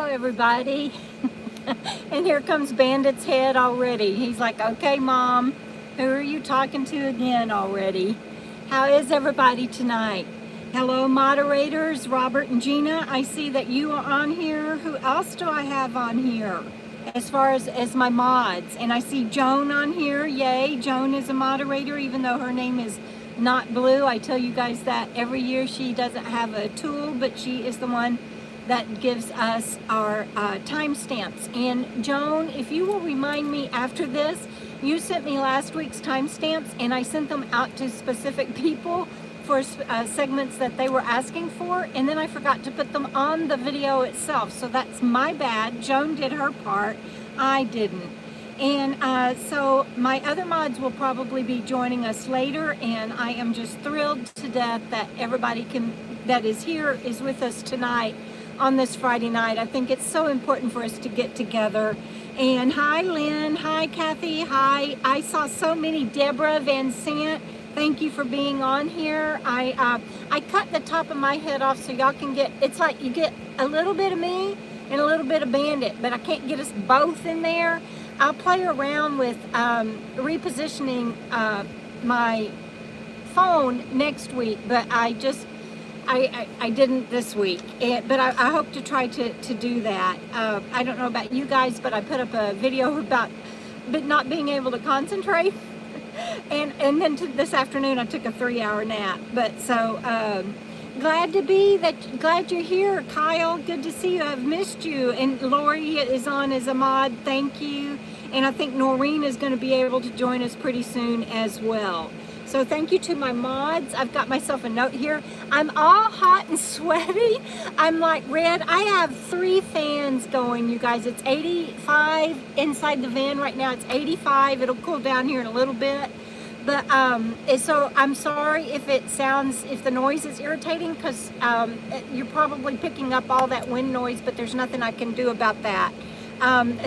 everybody. And here comes Bandit's head already. He's like, okay, Mom, who are you talking to again already? How is everybody tonight? Hello, moderators, Robert and Gina. I see that you are on here. Who else do I have on here as far as my mods? And I see Joan on here. Yay, Joan is a moderator, even though her name is not blue. I tell you guys that every year. She doesn't have a tool, but she is the one that gives us our timestamps. And Joan, if you will remind me after this, you sent me last week's timestamps and I sent them out to specific people for segments that they were asking for, and then I forgot to put them on the video itself. So that's my bad. Joan did her part, I didn't. And so my other mods will probably be joining us later, and I am just thrilled to death that everybody that is here is with us tonight on this Friday night. I think it's so important for us to get together. And hi Lynn, hi Kathy, hi. I saw so many. Debra Van Sant, thank you for being on here. I cut the top of my head off so y'all can get, it's like you get a little bit of me and a little bit of Bandit, but I can't get us both in there. I'll play around with repositioning my phone next week, but I didn't this week, but I hope to try to do that. I don't know about you guys, but I put up a video about not being able to concentrate, and then this afternoon I took a 3-hour nap. But so glad you're here, Kyle. Good to see you. I've missed you. And Lori is on as a mod. Thank you. And I think Noreen is going to be able to join us pretty soon as well. So thank you to my mods. I've got myself a note here. I'm all hot and sweaty. I'm like red. I have 3 fans going, you guys. It's 85 inside the van right now. It's 85. It'll cool down here in a little bit. But so I'm sorry if the noise is irritating, because you're probably picking up all that wind noise, but there's nothing I can do about that.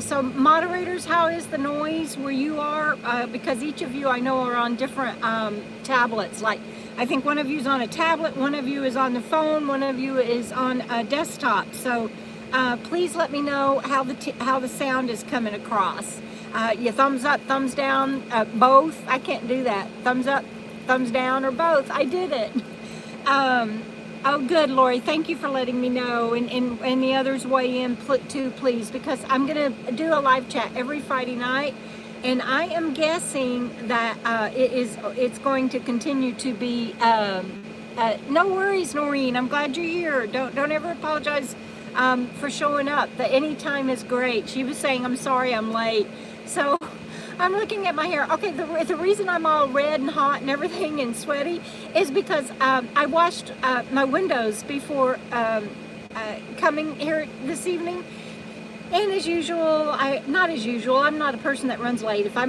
So moderators, how is the noise where you are? Because each of you I know are on different tablets. Like I think one of you is on a tablet, one of you is on the phone, one of you is on a desktop. So please let me know how the sound is coming across. You thumbs up, thumbs down, both. I can't do that. Thumbs up, thumbs down, or both. I did it. Oh, good, Lori. Thank you for letting me know, and the others weigh in too, please, because I'm gonna do a live chat every Friday night, and I am guessing that it's going to continue to be. No worries, Noreen. I'm glad you're here. Don't ever apologize for showing up. The anytime is great. She was saying, "I'm sorry, I'm late." So I'm looking at my hair. Okay, the reason I'm all red and hot and everything and sweaty is because I washed my windows before coming here this evening. And as usual, not as usual, I'm not a person that runs late. If I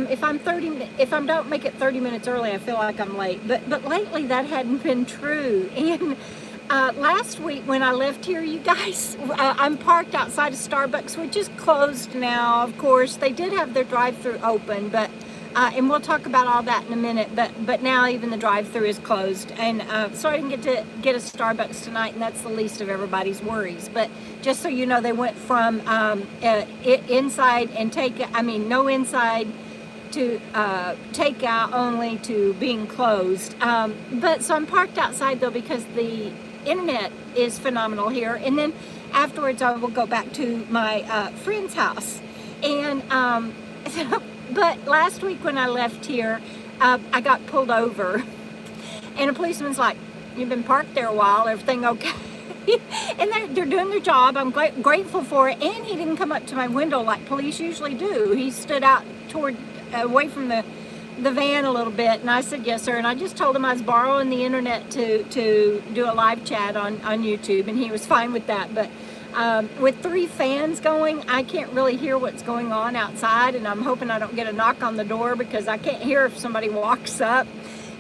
don't make it 30 minutes early, I feel like I'm late. But lately that hadn't been true. And last week when I left here, you guys, I'm parked outside of Starbucks, which is closed now. Of course, they did have their drive-thru open, but and we'll talk about all that in a minute. But now even the drive-thru is closed, and so I didn't get a Starbucks tonight, and that's the least of everybody's worries. But just so you know, they went from inside and no inside to takeout only to being closed. But so I'm parked outside though because the internet is phenomenal here, and then afterwards I will go back to my friend's house. And but last week when I left here, I got pulled over, and a policeman's like, "You've been parked there a while, everything okay?" And they're doing their job. I'm grateful for it. And he didn't come up to my window like police usually do. He stood out away from the van a little bit, and I said, "Yes, sir." And I just told him I was borrowing the internet to do a live chat on YouTube, and he was fine with that. But with 3 fans going, I can't really hear what's going on outside, and I'm hoping I don't get a knock on the door because I can't hear if somebody walks up.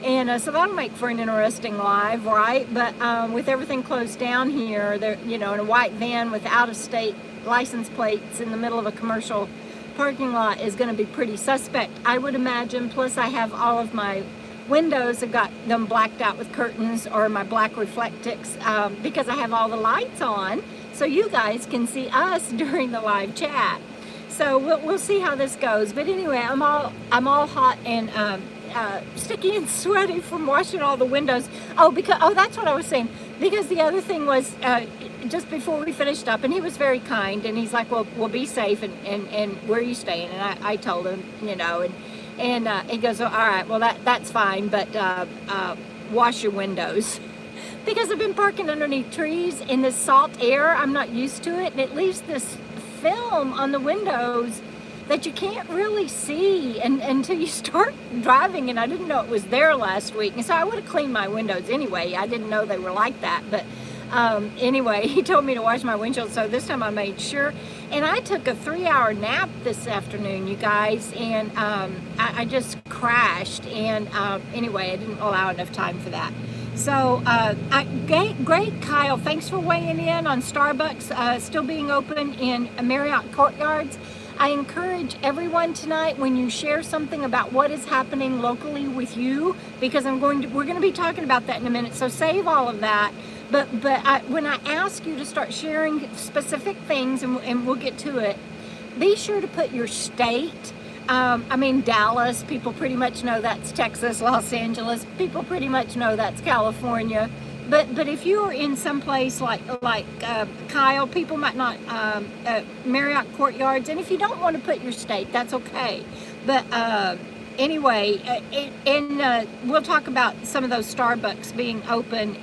And so that'll make for an interesting live, right? But with everything closed down here, in a white van with out-of-state license plates in the middle of a commercial parking lot is going to be pretty suspect, I would imagine. Plus I have all of my windows, I've got them blacked out with curtains or my black reflectix because I have all the lights on so you guys can see us during the live chat. So we'll see how this goes. But anyway, I'm all hot and sticky and sweaty from washing all the windows. That's what I was saying. Because the other thing was just before we finished up, and he was very kind, and he's like, well, be safe, and where are you staying? And I told him, and he goes, all right, well that's fine, but wash your windows. Because I've been parking underneath trees in this salt air, I'm not used to it, and it leaves this film on the windows that you can't really see until you start driving, and I didn't know it was there last week, and so I would have cleaned my windows anyway. I didn't know they were like that, but anyway, he told me to wash my windshield, so this time I made sure. And I took a 3-hour nap this afternoon, you guys, and I just crashed, and anyway, I didn't allow enough time for that. So, great, Kyle. Thanks for weighing in on Starbucks still being open in Marriott Courtyards. I encourage everyone tonight, when you share something about what is happening locally with you, because we're going to be talking about that in a minute. So save all of that. But when I ask you to start sharing specific things, and we'll get to it, be sure to put your state. Dallas, people pretty much know that's Texas. Los Angeles, people pretty much know that's California. But if you're in some place like Kyle, people might not, Marriott Courtyards, and if you don't want to put your state, that's okay. But anyway, we'll talk about some of those Starbucks being open.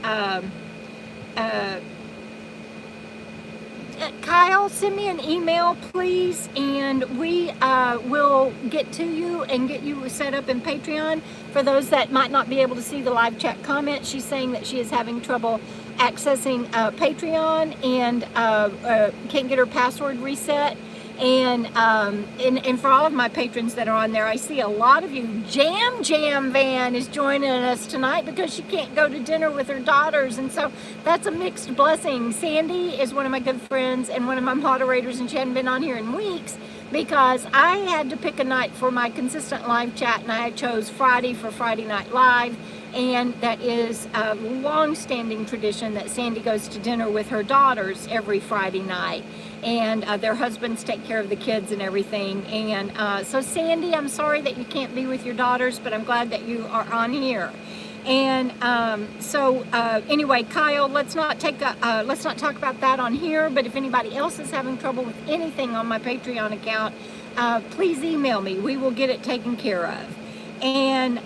Kyle, send me an email, please, and we will get to you and get you set up in Patreon. For those that might not be able to see the live chat comment, she's saying that she is having trouble accessing Patreon and can't get her password reset. And for all of my patrons that are on there, I see a lot of you. Jam Van is joining us tonight because she can't go to dinner with her daughters, and so that's a mixed blessing. Sandy is one of my good friends and one of my moderators, and she hadn't been on here in weeks because I had to pick a night for my consistent live chat, and I chose Friday for Friday Night Live. And that is a long-standing tradition that Sandy goes to dinner with her daughters every Friday night. And their husbands take care of the kids and everything. And so Sandy, I'm sorry that you can't be with your daughters, but I'm glad that you are on here. And anyway, Kyle, let's not talk about that on here. But if anybody else is having trouble with anything on my Patreon account, please email me. We will get it taken care of. And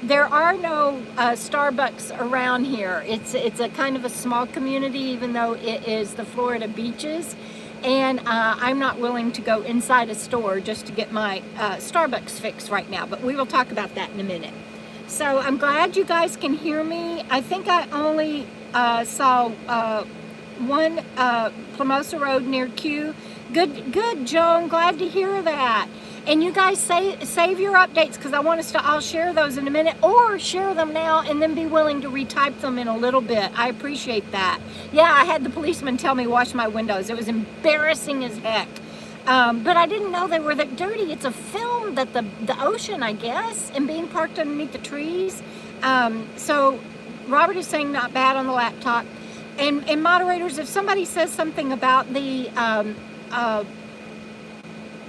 there are no Starbucks around here. It's a kind of a small community, even though it is the Florida beaches. And I'm not willing to go inside a store just to get my Starbucks fix right now. But we will talk about that in a minute. So I'm glad you guys can hear me. I think I only saw one Plamosa Road near Q. Good, Joan. Glad to hear that. And you guys save your updates, because I'll share those in a minute, or share them now and then be willing to retype them in a little bit. I appreciate that. Yeah, I had the policeman tell me wash my windows. It was embarrassing as heck. But I didn't know they were that dirty. It's a film that the ocean, I guess, and being parked underneath the trees. So Robert is saying not bad on the laptop. And moderators, if somebody says something about the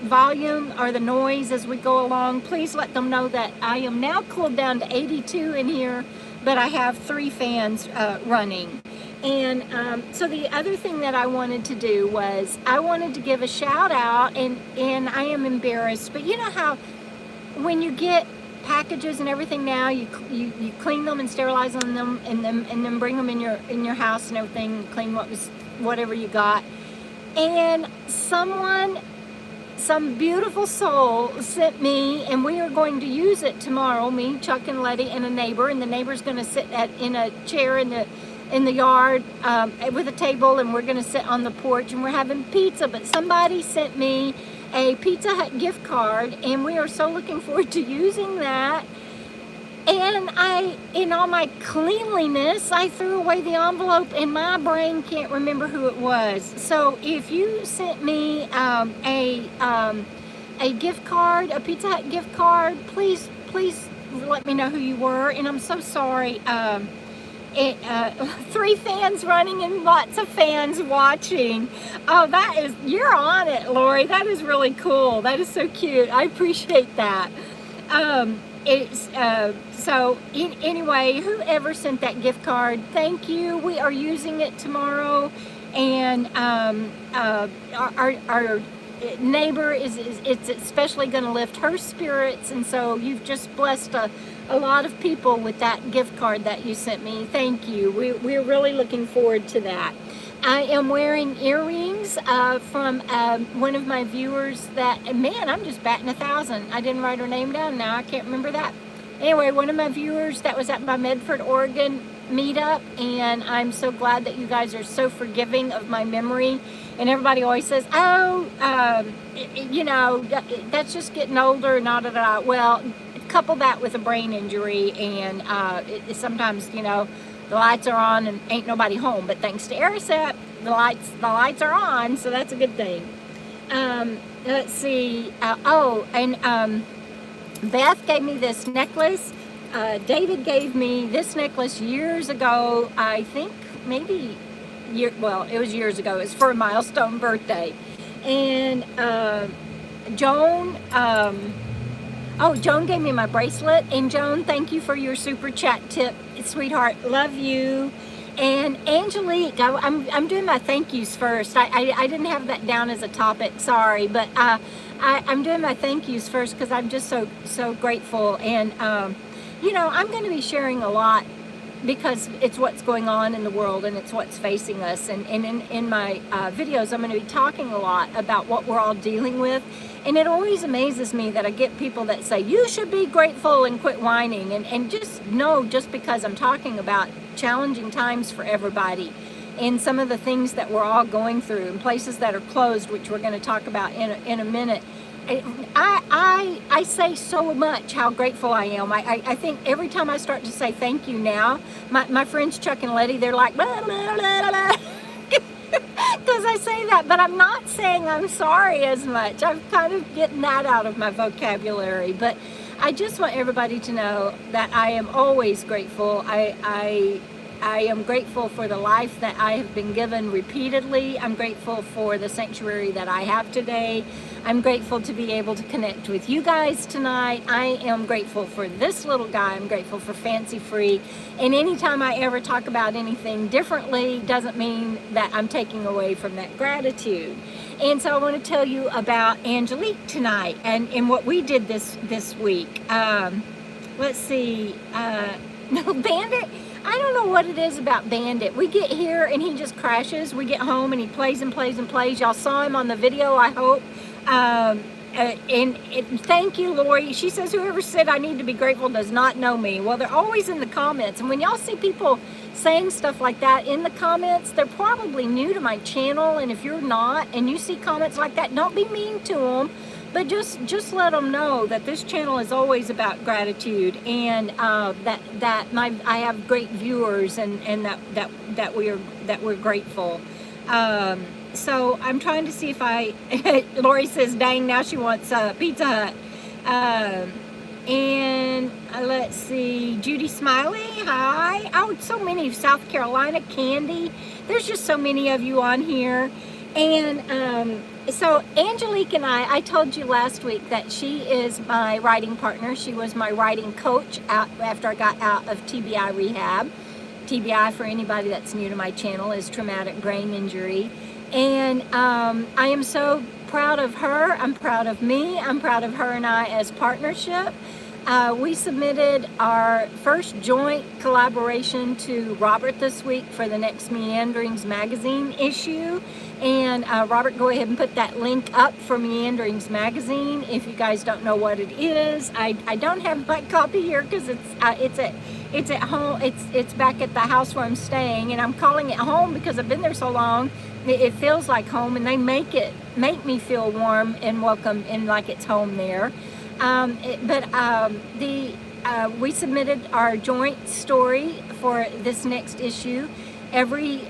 volume or the noise as we go along, please let them know that I am now cooled down to 82 in here, but I have 3 fans running. And so the other thing that I wanted to do was I wanted to give a shout out, and I am embarrassed, but you know how when you get packages and everything now, you clean them and sterilize them and then bring them in your house and everything, clean whatever you got. And some beautiful soul sent me, and we are going to use it tomorrow, me, Chuck, and Letty, and a neighbor, and the neighbor's going to sit in a chair in the yard with a table, and we're going to sit on the porch, and we're having pizza. But somebody sent me a Pizza Hut gift card, and we are so looking forward to using that. And in all my cleanliness, I threw away the envelope, and my brain can't remember who it was. So if you sent me a gift card, a Pizza Hut gift card, please let me know who you were. And I'm so sorry. 3 fans running and lots of fans watching. Oh, you're on it, Lori. That is really cool. That is so cute. I appreciate that. Anyway, whoever sent that gift card, thank you. We are using it tomorrow, and our neighbor it's especially going to lift her spirits, and so you've just blessed a lot of people with that gift card that you sent me. Thank you. We're really looking forward to that. I am wearing earrings from one of my viewers that, man, I'm just batting 1,000. I didn't write her name down now. I can't remember that. Anyway, one of my viewers that was at my Medford, Oregon meetup, and I'm so glad that you guys are so forgiving of my memory. And everybody always says, oh, you know, that's just getting older, Well, couple that with a brain injury, and sometimes, you know, the lights are on and ain't nobody home, but thanks to Ariset, the lights are on, so that's a good thing. Let's see. Beth gave me this necklace. David gave me this necklace years ago. I think maybe it was years ago. It was for a milestone birthday. And Joan. Joan gave me my bracelet. And Joan, thank you for your super chat tip, sweetheart. Love you. And Angelique, I'm doing my thank yous first. I didn't have that down as a topic, sorry, but I'm doing my thank yous first because I'm just so grateful. And you know, I'm going to be sharing a lot because it's what's going on in the world and it's what's facing us. And in my videos, I'm going to be talking a lot about what we're all dealing with. And it always amazes me that I get people that say, you should be grateful and quit whining. And just know, just because I'm talking about challenging times for everybody and some of the things that we're all going through and places that are closed, which we're going to talk about in a minute. I say so much how grateful I am. I think every time I start to say thank you now, my friends Chuck and Letty, they're like, blah, blah, blah, blah. Because I say that, but I'm not saying I'm sorry as much. I'm kind of getting that out of my vocabulary. But I just want everybody to know that I am always grateful. I am grateful for the life that I have been given repeatedly. I'm grateful for the sanctuary that I have today. I'm grateful to be able to connect with you guys tonight. I am grateful for this little guy. I'm grateful for Fancy Free. And anytime I ever talk about anything differently doesn't mean that I'm taking away from that gratitude. And so I want to tell you about Angelique tonight and what we did this week. Let's see. Bandit. I don't know what it is about Bandit. We get here and he just crashes. We get home and he plays and plays and plays. Y'all saw him on the video, I hope. And thank you, Lori. She says, whoever said I need to be grateful does not know me. Well, they're always in the comments. And when y'all see people saying stuff like that in the comments, they're probably new to my channel. And if you're not and you see comments like that, don't be mean to them. But just let them know that this channel is always about gratitude, and that I have great viewers, and that we're grateful. So I'm trying to see if Lori says, dang, now she wants Pizza Hut. And let's see, Judy Smiley, hi. Oh, so many. South Carolina, Candy. There's just so many of you on here. And so Angelique and I told you last week that she is my writing partner. She was my writing coach after I got out of TBI rehab. TBI, for anybody that's new to my channel, is traumatic brain injury. And I am so proud of her. I'm proud of me. I'm proud of her and I as partnership. We submitted our first joint collaboration to Robert this week for the next Meanderings Magazine issue. And Robert, go ahead and put that link up for Meanderings Magazine if you guys don't know what it is. I don't have my copy here because it's at home. It's back at the house where I'm staying, and I'm calling it home because I've been there so long. It feels like home, and they make me feel warm and welcome and like it's home there. We submitted our joint story for this next issue. Every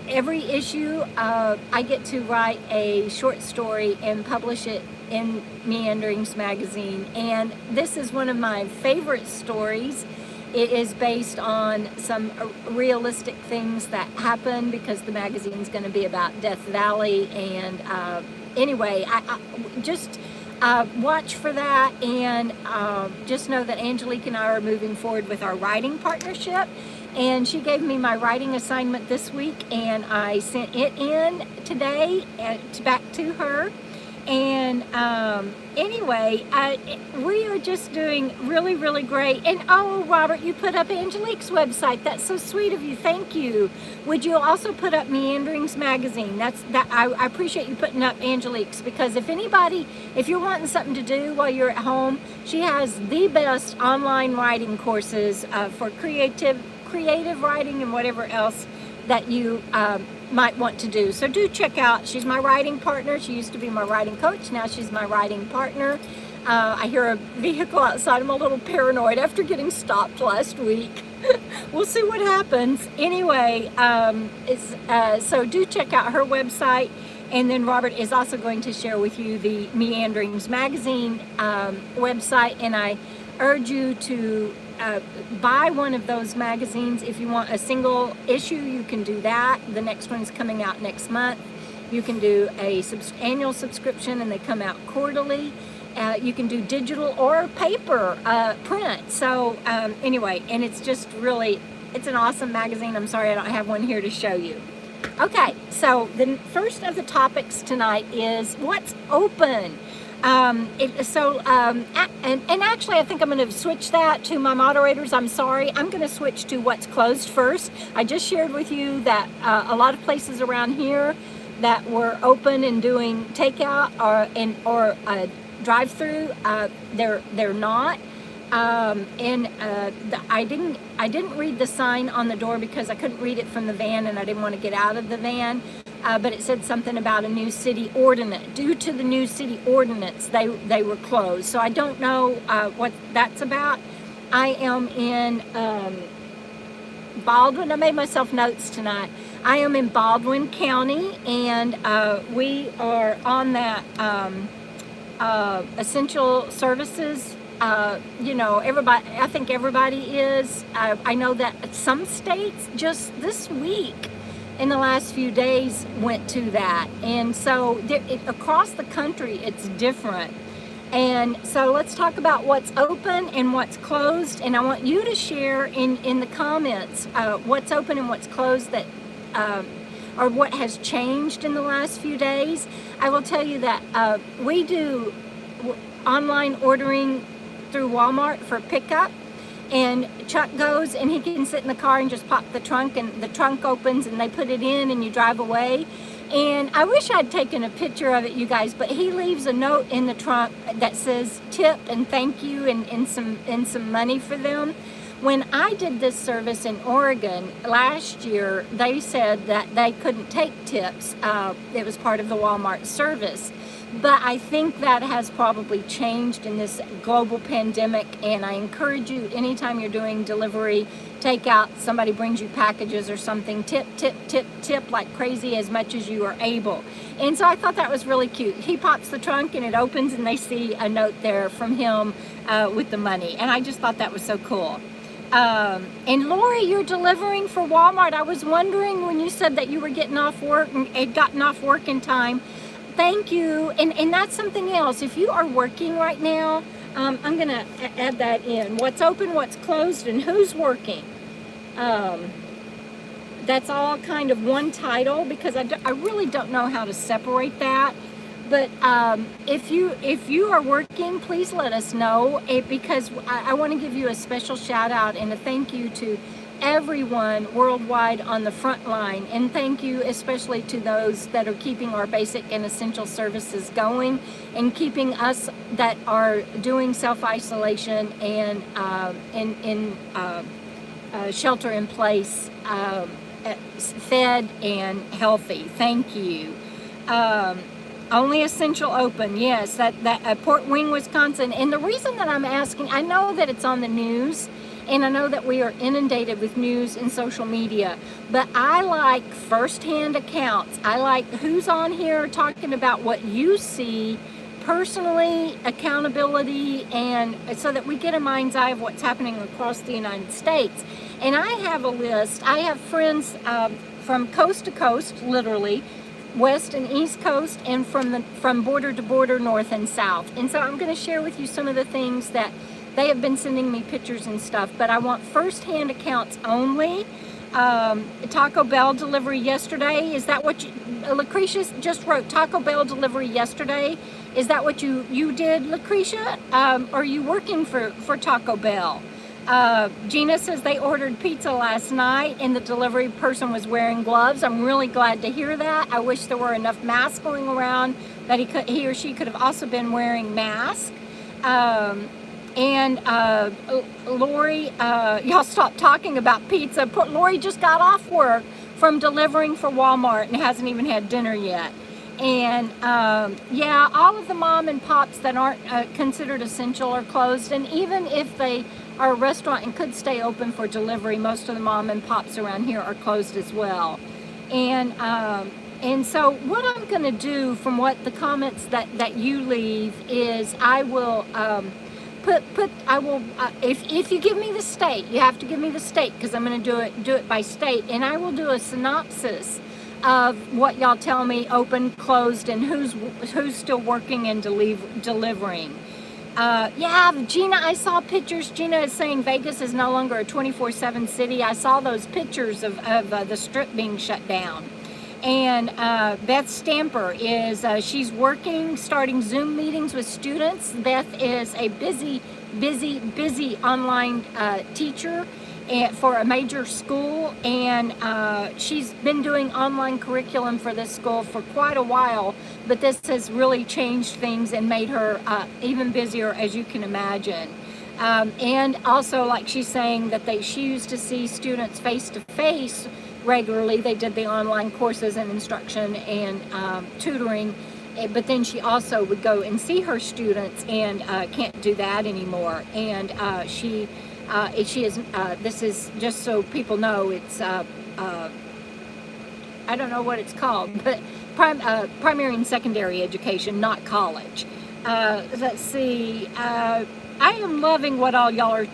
issue, I get to write a short story and publish it in Meanderings Magazine. And this is one of my favorite stories. it is based on some realistic things that happen, because the magazine's going to be about Death Valley. And anyway, I just watch for that, and just know that Angelique and I are moving forward with our writing partnership. And she gave me my writing assignment this week, and I sent it in today back to her. And anyway, we are just doing really, really great. And oh, Robert, you put up Angelique's website. That's so sweet of you. Thank you. Would you also put up Meanderings Magazine? I appreciate you putting up Angelique's, because if you're wanting something to do while you're at home, she has the best online writing courses for creative writing and whatever else that you might want to do. So do check out. She's my writing partner. She used to be my writing coach. Now she's my writing partner. I hear a vehicle outside. I'm a little paranoid after getting stopped last week. We'll see what happens. Anyway, so do check out her website. And then Robert is also going to share with you the Meanderings Magazine website. And I urge you to buy one of those magazines. If you want a single issue, you can do that. The next one's coming out next month. You can do a annual subscription, and they come out quarterly. You can do digital or paper print. So anyway, and it's just really, it's an awesome magazine. I'm sorry I don't have one here to show you. Okay, so the first of the topics tonight is what's open. And actually, I think I'm going to switch that to my moderators. I'm sorry. I'm going to switch to what's closed first. I just shared with you that a lot of places around here that were open and doing takeout or drive-through, they're not. I didn't read the sign on the door because I couldn't read it from the van, and I didn't want to get out of the van. But it said something about a new city ordinance. Due to the new city ordinance, they were closed. So I don't know what that's about. I am in Baldwin. I made myself notes tonight. I am in Baldwin County, and we are on that essential services. Everybody, I think everybody is. I know that some states just this week, in the last few days, went to that. And so across the country, it's different. And so let's talk about what's open and what's closed. And I want you to share in the comments what's open and what's closed, that or what has changed in the last few days. I will tell you that we do online ordering through Walmart for pickup. And Chuck goes and he can sit in the car and just pop the trunk, and the trunk opens and they put it in and you drive away. And I wish I'd taken a picture of it, you guys, but he leaves a note in the trunk that says tip and thank you and some money for them. When I did this service in Oregon last year, they said that they couldn't take tips. It was part of the Walmart service. But I think that has probably changed in this global pandemic, and I encourage you, anytime you're doing delivery, takeout, somebody brings you packages or something, tip, tip, tip, tip like crazy as much as you are able. And so I thought that was really cute. He pops the trunk and it opens and they see a note there from him with the money. And I just thought that was so cool. And Lori, you're delivering for Walmart. I was wondering when you said that you were getting off work and had gotten off work in time. Thank you. And that's something else. If you are working right now, I'm going to add that in. What's open, what's closed, and who's working. That's all kind of one title, because I really don't know how to separate that. But if you are working, please let us know, because I want to give you a special shout out and a thank you to everyone worldwide on the front line, and thank you especially to those that are keeping our basic and essential services going, and keeping us that are doing self-isolation and in shelter in place fed and healthy. Thank you. Only essential open, yes, that Port Wing, Wisconsin. And the reason that I'm asking, I know that it's on the news, and I know that we are inundated with news and social media, but I like firsthand accounts. I like who's on here talking about what you see personally, accountability, and so that we get a mind's eye of what's happening across the United States. And I have a list. I have friends from coast to coast, literally, west and east coast, and from border to border, north and south. And so I'm going to share with you some of the things that they have been sending me pictures and stuff, but I want first-hand accounts only. Taco Bell delivery yesterday. Is that what you, Lucretia just wrote Taco Bell delivery yesterday? Is that what you did, Lucretia? Are you working for Taco Bell? Gina says they ordered pizza last night and the delivery person was wearing gloves. I'm really glad to hear that. I wish there were enough masks going around that he or she could have also been wearing masks. Lori, y'all stop talking about pizza. Lori just got off work from delivering for Walmart and hasn't even had dinner yet. And yeah, all of the mom and pops that aren't considered essential are closed. And even if they are a restaurant and could stay open for delivery, most of the mom and pops around here are closed as well. And so what I'm going to do from what the comments that you leave is I will if you give me the state, you have to give me the state because I'm going to do it by state, and I will do a synopsis of what y'all tell me open, closed, and who's still working and delivering. Yeah, Gina, I saw pictures. Gina is saying Vegas is no longer a 24/7 city. I saw those pictures of the strip being shut down. And Beth Stamper is, she's working, starting Zoom meetings with students. Beth is a busy online teacher for a major school, and she's been doing online curriculum for this school for quite a while, but this has really changed things and made her even busier, as you can imagine. And also, like she's saying, that she used to see students face to face regularly. They did the online courses and instruction and tutoring, but then she also would go and see her students and can't do that anymore. And she is, this is just so people know, it's I don't know what it's called, but primary and secondary education, not college. Let's see. I am loving what all y'all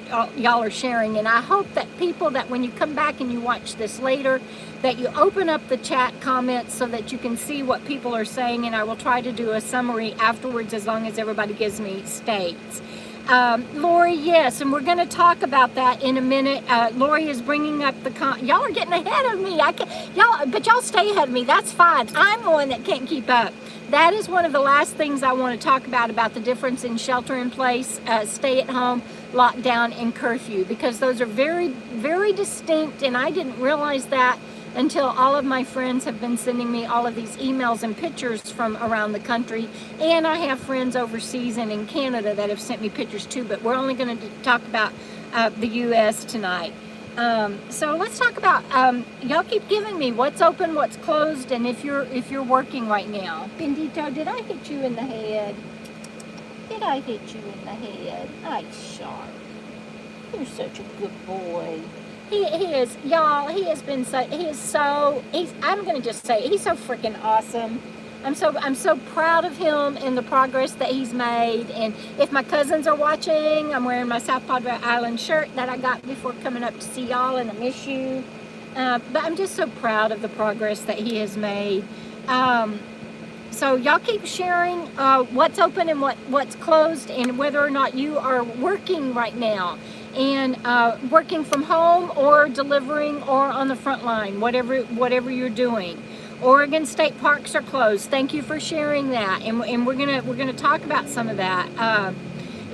are sharing, and I hope that people, that when you come back and you watch this later, that you open up the chat comments so that you can see what people are saying, and I will try to do a summary afterwards as long as everybody gives me states. Lori, yes, and we're going to talk about that in a minute. Lori is bringing up y'all are getting ahead of me. But y'all stay ahead of me. That's fine. I'm the one that can't keep up. That is one of the last things I want to talk about the difference in shelter in place, stay at home, lockdown, and curfew, because those are very, very distinct, and I didn't realize that until all of my friends have been sending me all of these emails and pictures from around the country, and I have friends overseas and in Canada that have sent me pictures too, but we're only going to talk about the U.S. tonight. So let's talk about, y'all keep giving me what's open, what's closed, and if you're working right now. Bendito, did I hit you in the head? Did I hit you in the head? Nice shark. You're such a good boy. He is, y'all, I'm going to just say, he's so freaking awesome. I'm so proud of him and the progress that he's made. And if my cousins are watching, I'm wearing my South Padre Island shirt that I got before coming up to see y'all, and I miss you. But I'm just so proud of the progress that he has made. So y'all keep sharing what's open and what's closed, and whether or not you are working right now, and working from home or delivering or on the front line, whatever you're doing. Oregon state parks are closed. Thank you for sharing that, and we're gonna talk about some of that.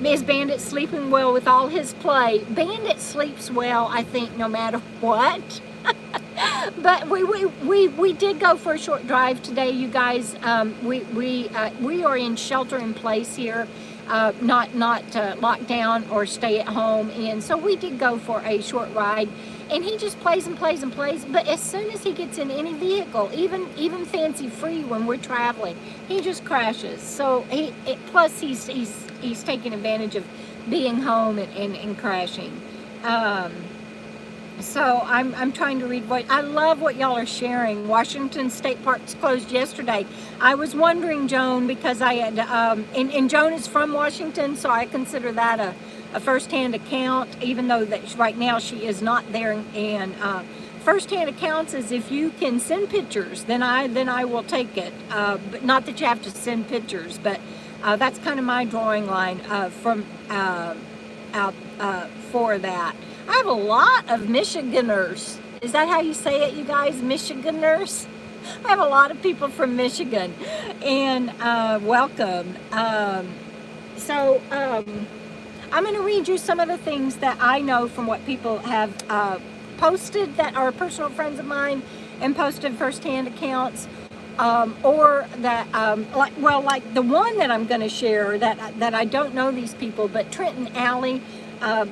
Is Bandit sleeping well with all his play? Bandit sleeps well, I think, no matter what. But we did go for a short drive today, you guys. We are in shelter in place here, not lockdown or stay at home, and so we did go for a short ride. And he just plays and plays and plays. But as soon as he gets in any vehicle, even fancy free when we're traveling, he just crashes. So plus he's taking advantage of being home and crashing. So I'm trying to read what I love what y'all are sharing. Washington State Parks closed yesterday. I was wondering, Joan, because I had and Joan is from Washington, so I consider that a firsthand account, even though that right now she is not there. And firsthand accounts is if you can send pictures, then I will take it. But not that you have to send pictures, but that's kind of my drawing line from out for that. I have a lot of Michiganers. Is that how you say it, you guys? Michiganers? I have a lot of people from Michigan, and welcome. I'm going to read you some of the things that I know from what people have posted that are personal friends of mine and posted firsthand accounts. Or that, like the one that I'm going to share that I don't know these people, but Trent and Allie,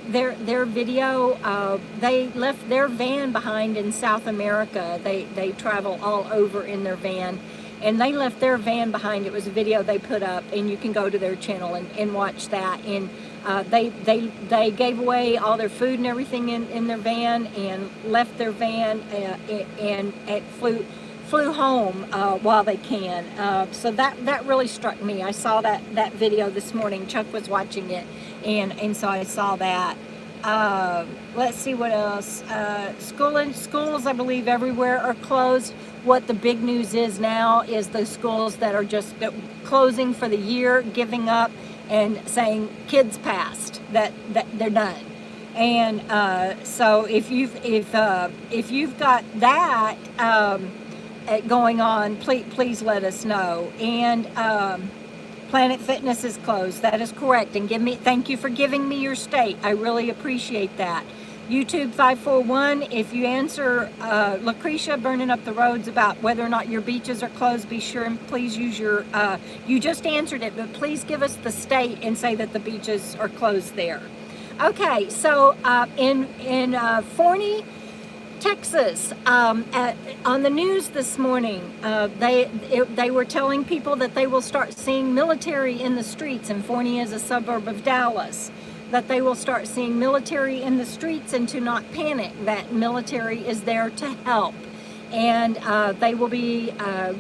their video, they left their van behind in South America. They travel all over in their van, and they left their van behind. It was a video they put up, and you can go to their channel and watch that. And they gave away all their food and everything in their van and left their van and flew home while they can. So that really struck me. I saw that video this morning. Chuck was watching it, and so I saw that. Let's see what else. Schools, I believe, everywhere are closed. What the big news is now is the schools that are just closing for the year, giving up, and saying kids passed, that they're done. And so if you've got that going on, please let us know. And Planet Fitness is closed. That is correct. And thank you for giving me your state. I really appreciate that. YouTube 541, if you answer Lucretia burning up the roads about whether or not your beaches are closed, be sure and please use your, you just answered it, but please give us the state and say that the beaches are closed there. Okay, so in Forney, Texas, on the news this morning, they were telling people that they will start seeing military in the streets, and Forney is a suburb of Dallas, that they will start seeing military in the streets and to not panic, that military is there to help. And they will be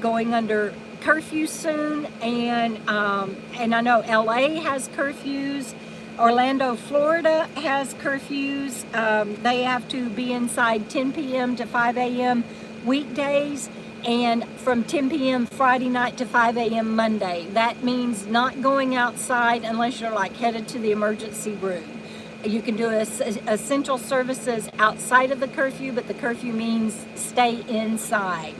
going under curfew soon, and I know LA has curfews. Orlando, Florida has curfews. They have to be inside 10 p.m. to 5 a.m. weekdays, and from 10 p.m. Friday night to 5 a.m. Monday. That means not going outside unless you're like headed to the emergency room. You can do essential services outside of the curfew, but the curfew means stay inside.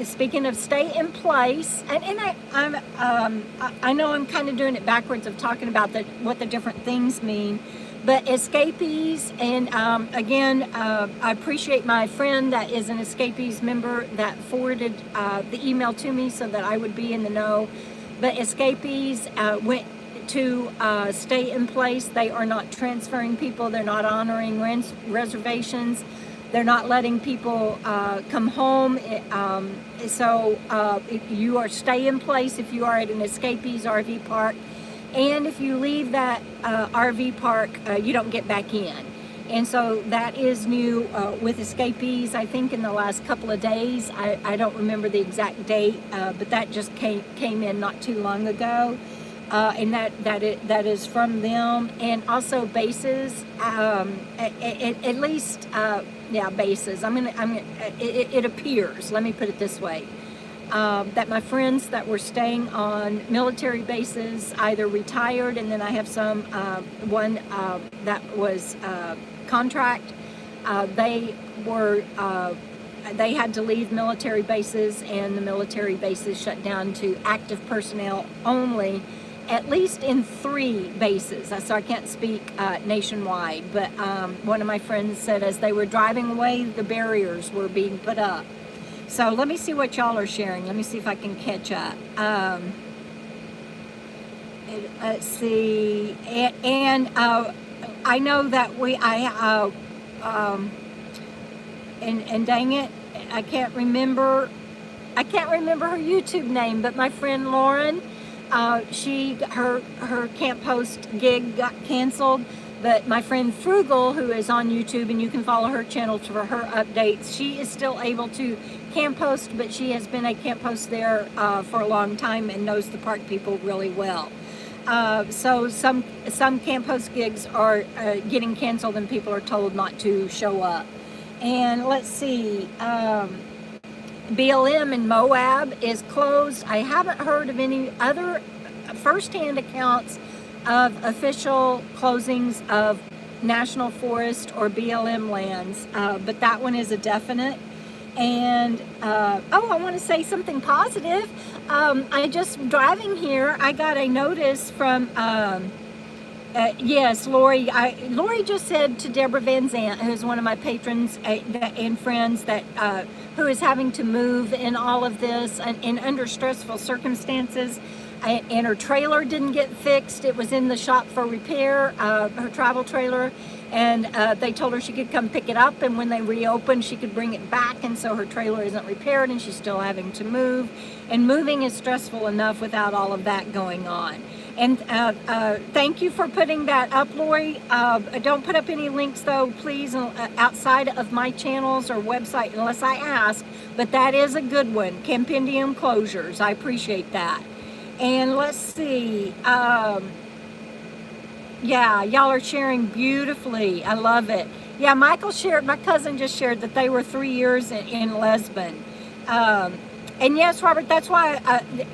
Speaking of stay in place, and I know I'm kind of doing it backwards of talking about what the different things mean, but escapees, and again, I appreciate my friend that is an escapees member that forwarded the email to me so that I would be in the know. But escapees went to stay in place. They are not transferring people. They're not honoring reservations. They're not letting people come home. So you are stay in place if you are at an escapees RV park. And if you leave that RV park, you don't get back in. And so that is new with escapees, I think in the last couple of days. I don't remember the exact date, but that just came in not too long ago. And that is from them. And also bases, at least, bases. It appears, let me put it this way, that my friends that were staying on military bases either retired, and then I have some, one that was contract, they had to leave military bases, and the military bases shut down to active personnel only, at least in 3 bases. So I can't speak nationwide, but one of my friends said as they were driving away, the barriers were being put up. So let me see what y'all are sharing. Let me see if I can catch up. Let's see. And I know that and dang it, I can't remember her YouTube name, but my friend Lauren, her Camp Host gig got canceled, But my friend Frugal, who is on YouTube, and you can follow her channel for her updates, she is still able to camp host, but she has been a camp host there for a long time and knows the park people really well. So some camp host gigs are getting canceled and people are told not to show up. And let's see, BLM in Moab is closed. I haven't heard of any other firsthand accounts of official closings of national forest or BLM lands, but that one is a definite. And I want to say something positive. I just driving here, I got a notice from yes, Lori just said to Debra Van Zant, who's one of my patrons and friends, that who is having to move in all of this and under stressful circumstances. And her trailer didn't get fixed. It was in the shop for repair, her travel trailer, and they told her she could come pick it up, and when they reopened she could bring it back, and so her trailer isn't repaired and she's still having to move. And moving is stressful enough without all of that going on. And thank you for putting that up, Lori. Don't put up any links though, please, outside of my channels or website unless I ask, but that is a good one, Campendium Closures. I appreciate that. And let's see, yeah, y'all are sharing beautifully. I love it. Yeah, Michael shared, my cousin just shared that they were 3 years in Lisbon. And yes, Robert, that's why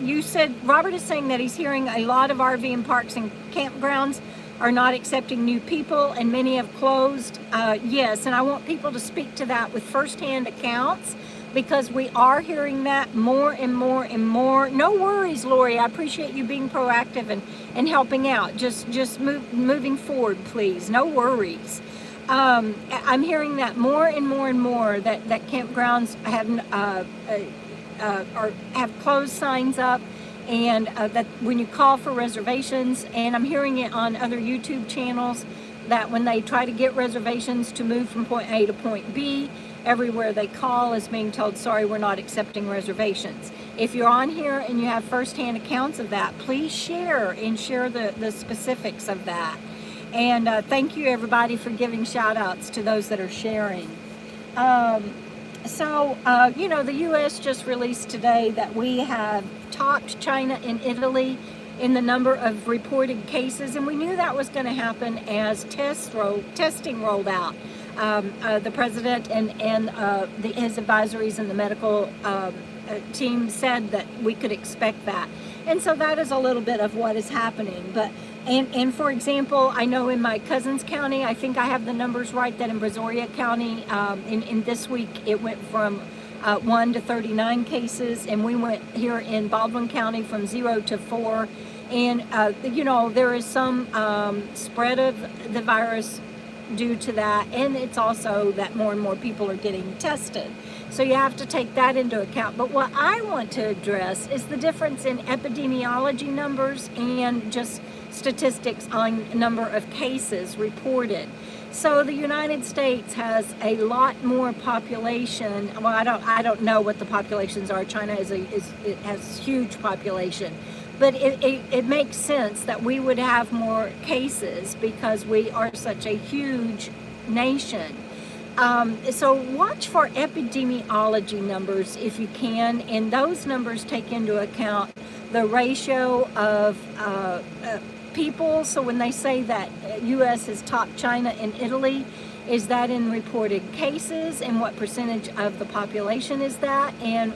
you said, Robert is saying that he's hearing a lot of RV and parks and campgrounds are not accepting new people and many have closed. Yes, and I want people to speak to that with firsthand accounts, because we are hearing that more and more and more. No worries, Lori. I appreciate you being proactive and helping out. Just moving forward, please. No worries. I'm hearing that more and more and more, that campgrounds have closed signs up, and that when you call for reservations, and I'm hearing it on other YouTube channels, that when they try to get reservations to move from point A to point B, everywhere they call is being told, sorry, we're not accepting reservations. If you're on here and you have firsthand accounts of that, please share and share the specifics of that. And thank you, everybody, for giving shout outs to those that are sharing. You know, the U.S. just released today that we have topped China and Italy in the number of reported cases, and we knew that was going to happen as testing rolled out. The president and his advisories and the medical team said that we could expect that. And so that is a little bit of what is happening. But and for example, I know in my cousin's county, I think I have the numbers right, that in Brazoria County, in this week, it went from 1 to 39 cases, and we went here in Baldwin County from 0 to 4. And you know, there is some spread of the virus due to that, and it's also that more and more people are getting tested, so you have to take that into account. But what I want to address is the difference in epidemiology numbers and just statistics on number of cases reported. So the United States has a lot more population. Well, I don't know what the populations are. China it has huge population. But it makes sense that we would have more cases because we are such a huge nation. So watch for epidemiology numbers if you can, and those numbers take into account the ratio of people. So when they say that U.S. has topped China and Italy, is that in reported cases, and what percentage of the population is that, and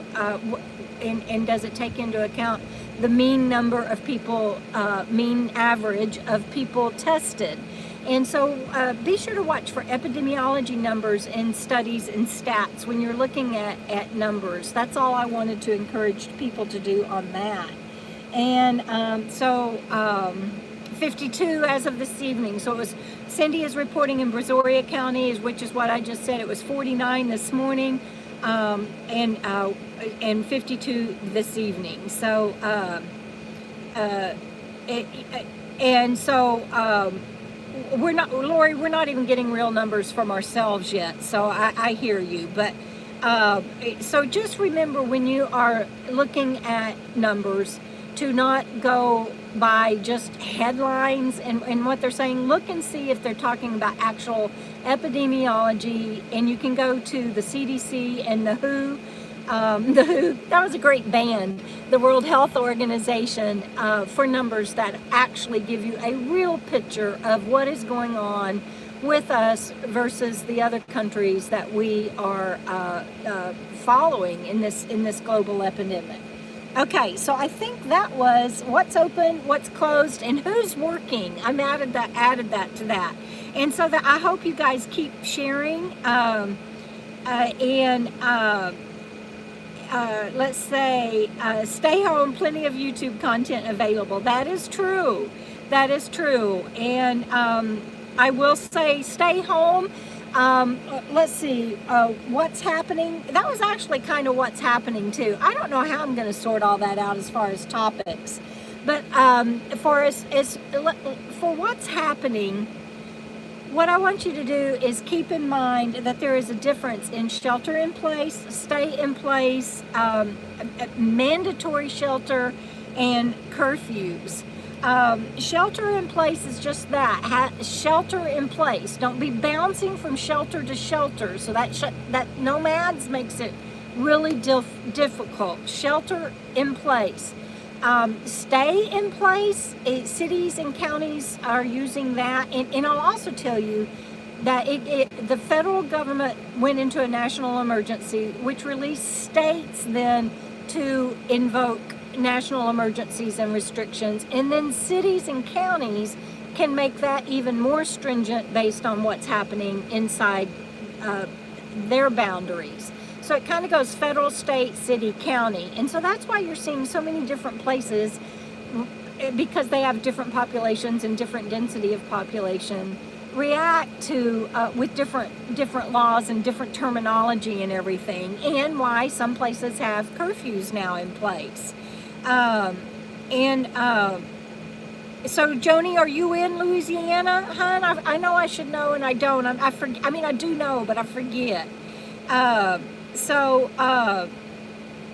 does it take into account the mean number of people, mean average of people tested? And so be sure to watch for epidemiology numbers and studies and stats when you're looking at numbers. That's all I wanted to encourage people to do on that. And 52 as of this evening. So it was, Cindy is reporting in Brazoria County, which is what I just said. It was 49 this morning, and 52 this evening. So we're not, Lori, we're not even getting real numbers from ourselves yet. So I hear you, but so just remember when you are looking at numbers to not go by just headlines and what they're saying. Look and see if they're talking about actual epidemiology, and you can go to the CDC and the WHO. The WHO, that was a great band, the World Health Organization, for numbers that actually give you a real picture of what is going on with us versus the other countries that we are following in this global epidemic. Okay, so I think that was what's open, what's closed, and who's working. I'm added that to that, and so that I hope you guys keep sharing. Let's say, stay home, plenty of YouTube content available. That is true. That is true. And I will say, stay home. Let's see, what's happening. That was actually kind of what's happening too. I don't know how I'm going to sort all that out as far as topics. But for what's happening, what I want you to do is keep in mind that there is a difference in shelter in place, stay in place, mandatory shelter, and curfews. Shelter in place is just that, shelter in place. Don't be bouncing from shelter to shelter. So that Nomads makes it really difficult. Shelter in place. Stay in place. Cities and counties are using that, and I'll also tell you that the federal government went into a national emergency, which released states then to invoke national emergencies and restrictions, and then cities and counties can make that even more stringent based on what's happening inside their boundaries. So it kind of goes federal, state, city, county. And so that's why you're seeing so many different places, because they have different populations and different density of population, react to with different laws and different terminology and everything, and why some places have curfews now in place. So Joni, are you in Louisiana, hon? I know I should know, and I don't. I forget. I mean, I do know, but I forget.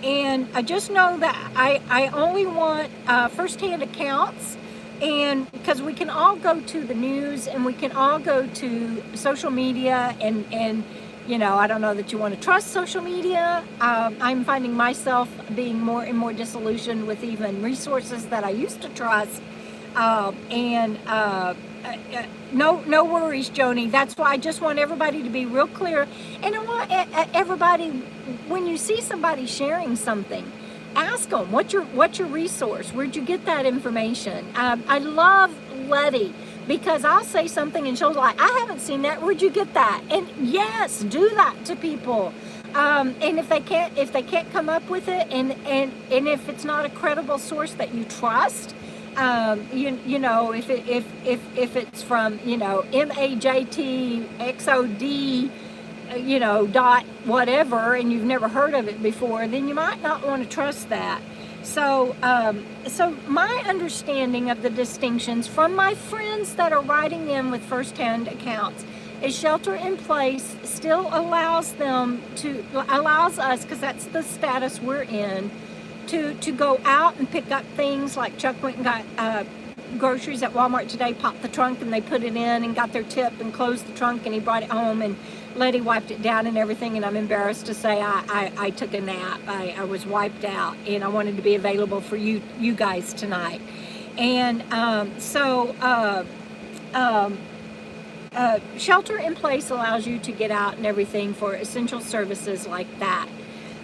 And I just know that I only want firsthand accounts, and because we can all go to the news and we can all go to social media, and you know, I don't know that you want to trust social media. I'm finding myself being more and more disillusioned with even resources that I used to trust. No worries, Joni. That's why I just want everybody to be real clear. And I want everybody, when you see somebody sharing something, ask them, what's your resource? Where'd you get that information? I love Letty, because I'll say something and she'll like, I haven't seen that. Where'd you get that? And yes, do that to people. And if they can't come up with it, and if it's not a credible source that you trust, you know, if it's from, you know, MAJTXOD, you know, dot whatever, and you've never heard of it before, then you might not want to trust that. So my understanding of the distinctions from my friends that are writing in with firsthand accounts is shelter in place still allows us, because that's the status we're in, to go out and pick up things. Like Chuck went and got groceries at Walmart today, popped the trunk and they put it in and got their tip and closed the trunk, and he brought it home, and Letty wiped it down and everything. And I'm embarrassed to say I took a nap. I was wiped out, and I wanted to be available for you guys tonight. And shelter in place allows you to get out and everything for essential services like that.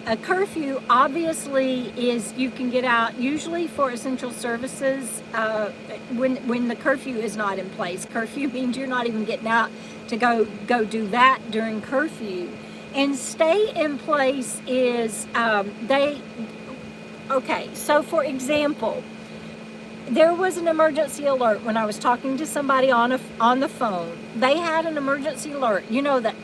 A curfew obviously is, you can get out usually for essential services when the curfew is not in place. Curfew means you're not even getting out to go do that during curfew. And stay in place is okay, so for example, there was an emergency alert when I was talking to somebody on the phone. They had an emergency alert, you know, the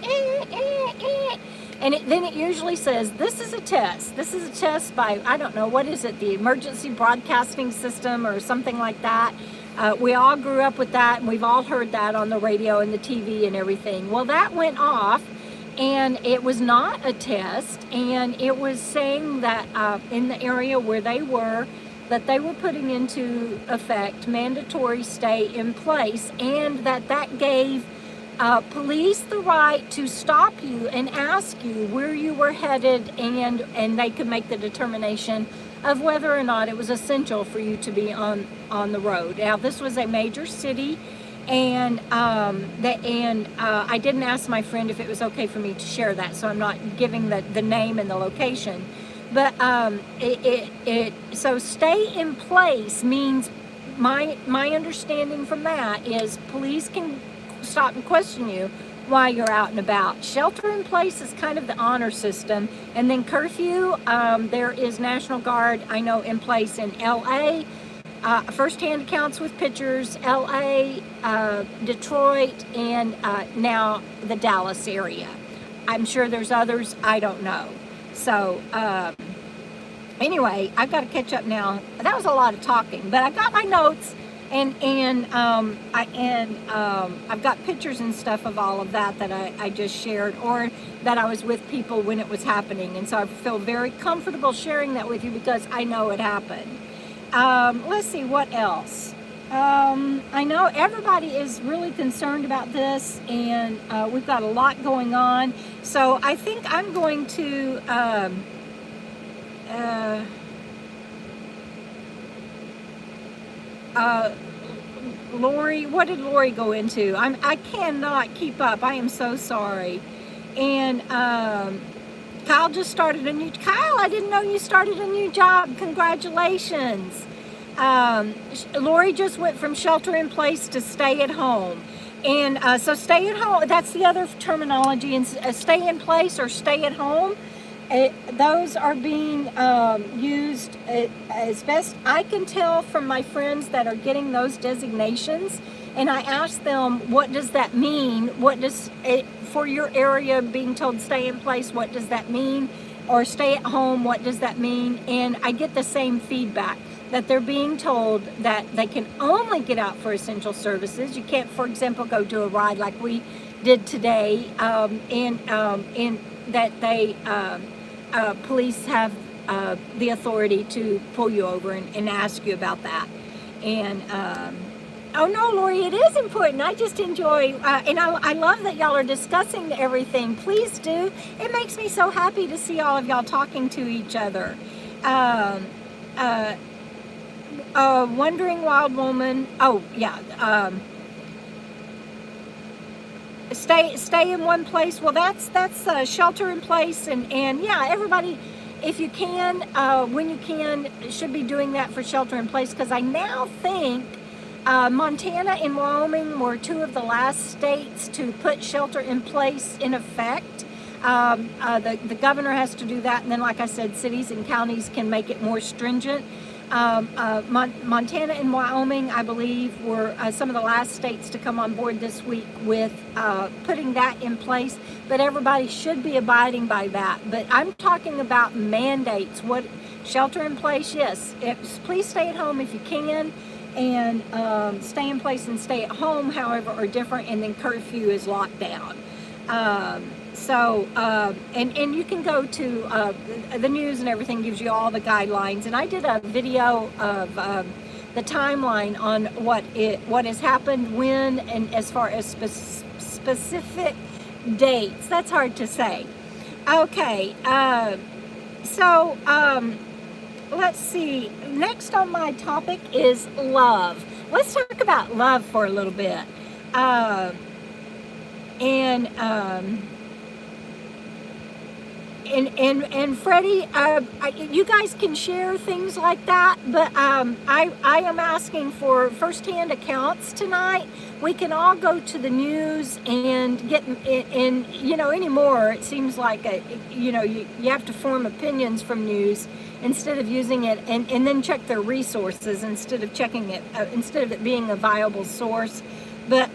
and then it usually says, this is a test. This is a test by, I don't know, what is it, the emergency broadcasting system or something like that. We all grew up with that, and we've all heard that on the radio and the TV and everything. Well, that went off, and it was not a test, and it was saying that in the area where they were, that they were putting into effect mandatory stay in place, and that gave police the right to stop you and ask you where you were headed, and they could make the determination of whether or not it was essential for you to be on the road. Now, this was a major city, and I didn't ask my friend if it was okay for me to share that, so I'm not giving the name and the location. But so stay in place means, my understanding from that is police can stop and question you while you're out and about. Shelter in place is kind of the honor system, and then curfew, there is National Guard, I know, in place in LA, first-hand accounts with pictures, LA, Detroit, and now the Dallas area. I'm sure there's others, I don't know. So anyway, I've got to catch up now. That was a lot of talking, but I got my notes, and I've got pictures and stuff of all of that I just shared, or that I was with people when it was happening, and so I feel very comfortable sharing that with you because I know it happened. Let's see what else. I know everybody is really concerned about this, and we've got a lot going on. So I think I'm going to Lori, what did Lori go into? I cannot keep up. I am so sorry. And Kyle just started a new. Kyle, I didn't know you started a new job. Congratulations. Lori just went from shelter in place to stay at home. And so stay at home, that's the other terminology. And stay in place or stay at home, those are being used as best I can tell from my friends that are getting those designations. And I asked them, what does that mean? What does it, for your area being told stay in place, what does that mean? Or stay at home, what does that mean? And I get the same feedback, that they're being told that they can only get out for essential services. You can't, for example, go do a ride like we did today, and that they police have the authority to pull you over and ask you about that. And oh no, Lori, it is important. I just enjoy, and I love that y'all are discussing everything. Please do. It makes me so happy to see all of y'all talking to each other. Wandering Wild Woman. Oh yeah. Stay in one place. Well, that's shelter in place, and yeah, everybody, if you can, when you can, should be doing that for shelter in place, because I now think Montana and Wyoming were two of the last states to put shelter in place in effect. The governor has to do that, and then, like I said, cities and counties can make it more stringent. Montana and Wyoming, I believe, were some of the last states to come on board this week with putting that in place, but everybody should be abiding by that. But I'm talking about mandates. What shelter in place? Yes, please stay at home if you can, and stay in place and stay at home, however, are different, and then curfew is locked down. And you can go to the news, and everything gives you all the guidelines. And I did a video of the timeline on what has happened, when, and as far as specific dates. That's hard to say. Okay, let's see. Next on my topic is love. Let's talk about love for a little bit. And Freddie, you guys can share things like that, but I am asking for first-hand accounts tonight. We can all go to the news and get, and anymore it seems like you have to form opinions from news instead of using it, and then check their resources instead of checking it, instead of it being a viable source. But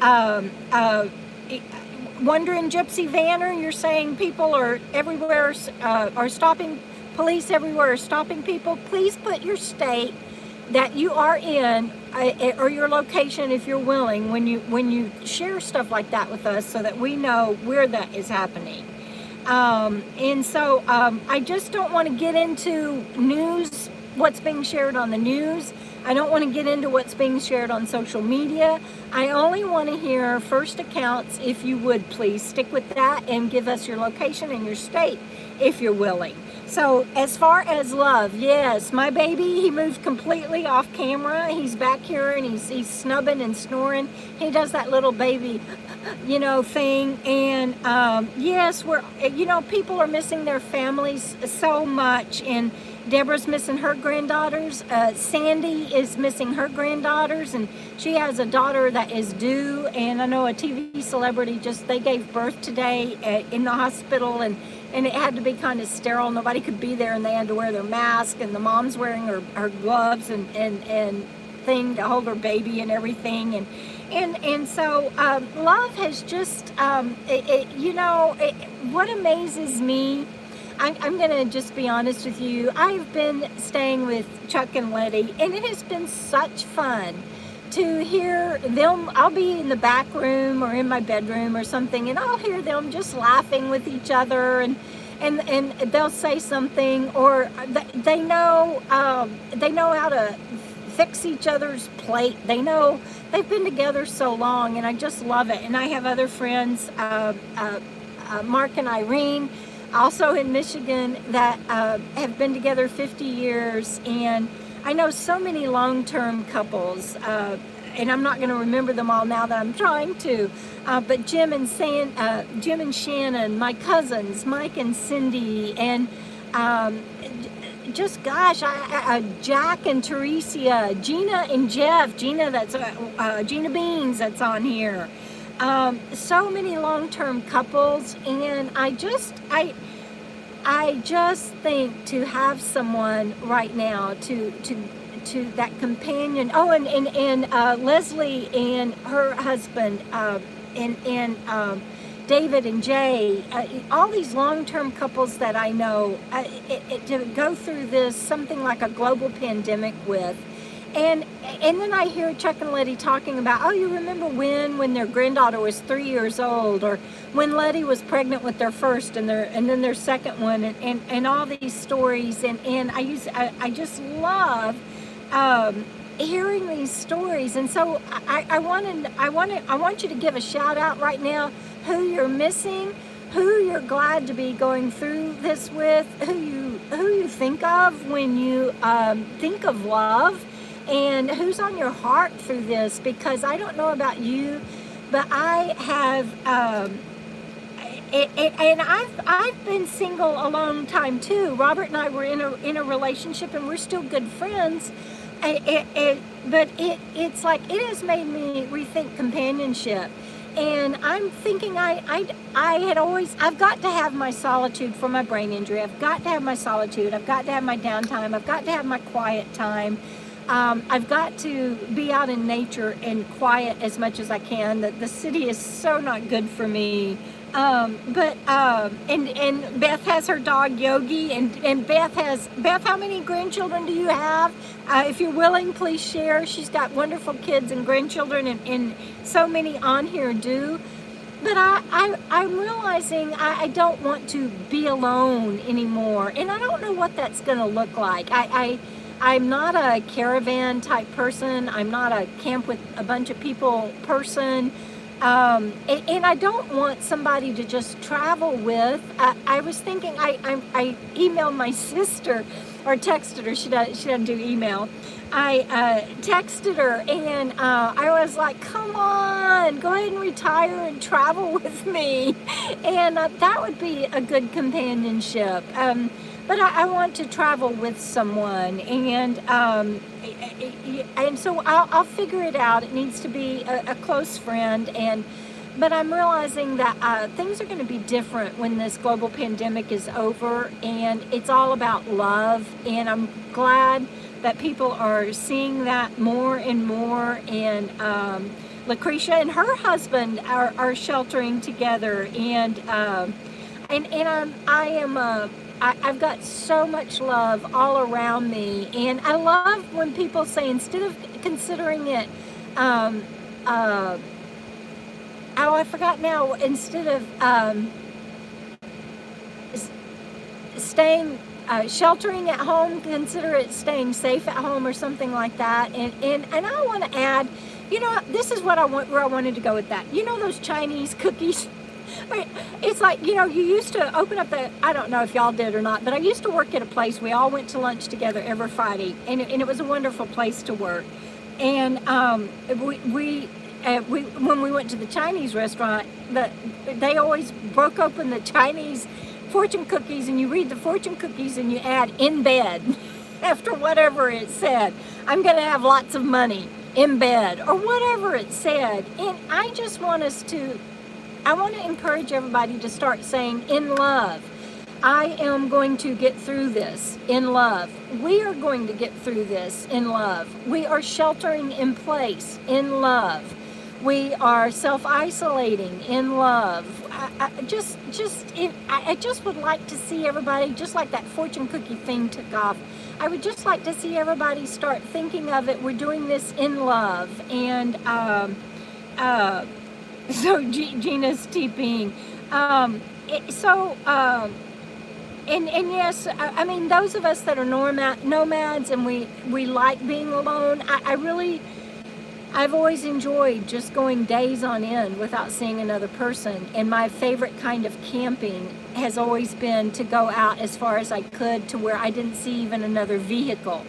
Wondering Gypsy Vanner, you're saying people are everywhere, are stopping, police everywhere are stopping people. Please put your state that you are in, or your location if you're willing, when you share stuff like that with us, so that we know where that is happening. I just don't want to get into news what's being shared on the news. I don't want to get into what's being shared on social media. I only want to hear first accounts. If you would please stick with that and give us your location and your state if you're willing. So as far as love, yes, my baby, he moved completely off camera. He's back here and he's snubbing and snoring. He does that little baby, thing. And yes, people are missing their families so much. And Debra's missing her granddaughters. Sandy is missing her granddaughters, and she has a daughter that is due. And I know a TV celebrity they gave birth today in the hospital, and it had to be kind of sterile. Nobody could be there, and they had to wear their mask, and the mom's wearing her gloves and thing to hold her baby and everything. And so love has just, what amazes me, I'm going to just be honest with you. I've been staying with Chuck and Letty, and it has been such fun to hear them. I'll be in the back room or in my bedroom or something, and I'll hear them just laughing with each other, and they'll say something, or they know how to fix each other's plate. They've been together so long, and I just love it. And I have other friends, Mark and Irene, also in Michigan, that have been together 50 years, and I know so many long-term couples, and I'm not going to remember them all now that I'm trying to, but Jim and Shannon, my cousins, Mike and Cindy, and Jack and Teresia, Gina and Jeff, Gina Beans that's on here. So many long-term couples, and I just think to have someone right now to that companion. Oh, and Leslie and her husband, and David and Jay, all these long-term couples that I know, to go through this, something like a global pandemic with. And then I hear Chuck and Letty talking about, oh, you remember when their granddaughter was 3 years old, or when Letty was pregnant with their first and then their second one, and all these stories. And I just love hearing these stories. And so I want you to give a shout out right now, who you're missing, who you're glad to be going through this with, who you think of when you think of love, and who's on your heart through this. Because I don't know about you, but I have, and I've been single a long time too. Robert and I were in a relationship, and we're still good friends. But it's like, it has made me rethink companionship. And I'm thinking I've got to have my solitude for my brain injury. I've got to have my solitude. I've got to have my downtime. I've got to have my quiet time. I've got to be out in nature and quiet as much as I can. The city is so not good for me. And Beth has her dog Yogi, and Beth, how many grandchildren do you have? If you're willing, please share. She's got wonderful kids and grandchildren, and so many on here do. But I'm realizing I don't want to be alone anymore, and I don't know what that's going to look like. I'm not a caravan type person. I'm not a camp with a bunch of people person. And I don't want somebody to just travel with. I was thinking, I emailed my sister, or texted her. She doesn't do email. I texted her, and I was like, come on, go ahead and retire and travel with me. And that would be a good companionship. But I want to travel with someone, and so I'll figure it out. It needs to be a close friend, but I'm realizing that things are going to be different when this global pandemic is over, and it's all about love. And I'm glad that people are seeing that more and more. And Lucretia and her husband are sheltering together, and I've got so much love all around me. And I love when people say, instead of considering it, I forgot now, instead of staying sheltering at home, consider it staying safe at home or something like that. And I want to add, this is what where I wanted to go with that. Those Chinese cookies? It's like, you used to open up I don't know if y'all did or not, but I used to work at a place. We all went to lunch together every Friday, and it was a wonderful place to work. And when we went to the Chinese restaurant, they always broke open the Chinese fortune cookies, and you read the fortune cookies and you add "in bed" after whatever it said. I'm going to have lots of money in bed, or whatever it said. And I just want I want to encourage everybody to start saying, in love. I am going to get through this in love. We are going to get through this in love. We are sheltering in place in love. We are self-isolating in love. I just would like to see everybody, just like that fortune cookie thing took off, I would just like to see everybody start thinking of it. We're doing this in love. And so Gina's TPing. And yes, I mean, those of us that are nomads and we like being alone, I've always enjoyed just going days on end without seeing another person. And my favorite kind of camping has always been to go out as far as I could to where I didn't see even another vehicle.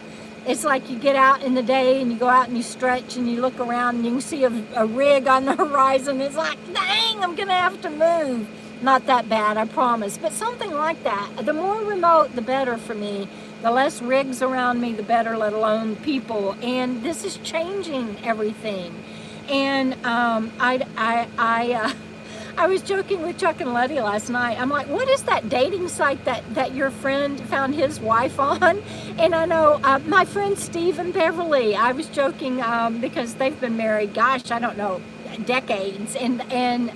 It's like you get out in the day and you go out and you stretch and you look around and you can see a rig on the horizon. It's like, dang, I'm going to have to move. Not that bad, I promise, but something like that. The more remote, the better for me. The less rigs around me, the better, let alone people. And this is changing everything. And I was joking with Chuck and Letty last night. I'm like, what is that dating site that your friend found his wife on? And I know my friend Steve and Beverly, I was joking because they've been married, gosh, I don't know, decades. And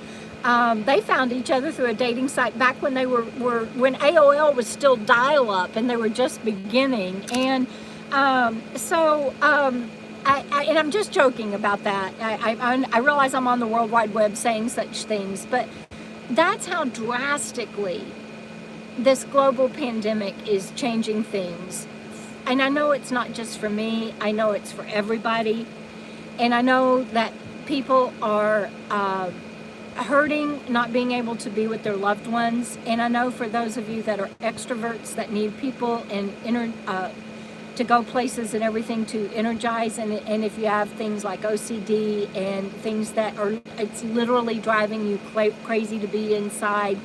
they found each other through a dating site back when they when AOL was still dial-up and they were just beginning. And and I'm just joking about that. I realize I'm on the World Wide Web saying such things, but that's how drastically this global pandemic is changing things. And I know it's not just for me. I know it's for everybody. And I know that people are hurting, not being able to be with their loved ones. And I know for those of you that are extroverts that need people and to go places and everything to energize, and if you have things like OCD and things that it's literally driving you crazy to be inside,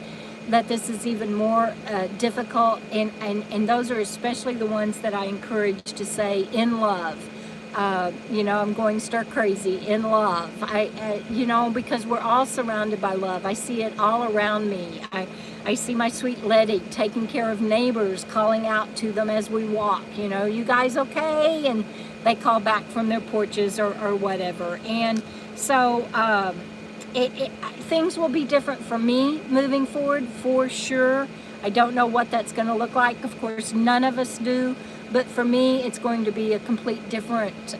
that this is even more difficult. And those are especially the ones that I encourage to say in love. I'm going stir crazy in love. Because we're all surrounded by love. I see it all around me. I see my sweet Letty taking care of neighbors, calling out to them as we walk, you guys okay? And they call back from their porches or whatever. And so things will be different for me moving forward, for sure. I don't know what that's going to look like. Of course, none of us do. But for me, it's going to be a complete different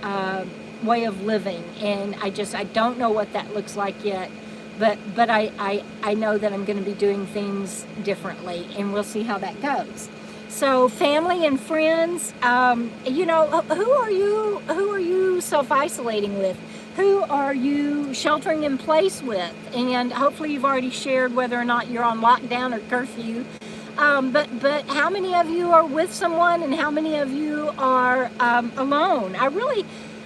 way of living. And I don't know what that looks like yet. But I know that I'm going to be doing things differently. And we'll see how that goes. So family and friends, who are you self-isolating with? Who are you sheltering in place with? And hopefully you've already shared whether or not you're on lockdown or curfew. But how many of you are with someone and how many of you are alone? I really,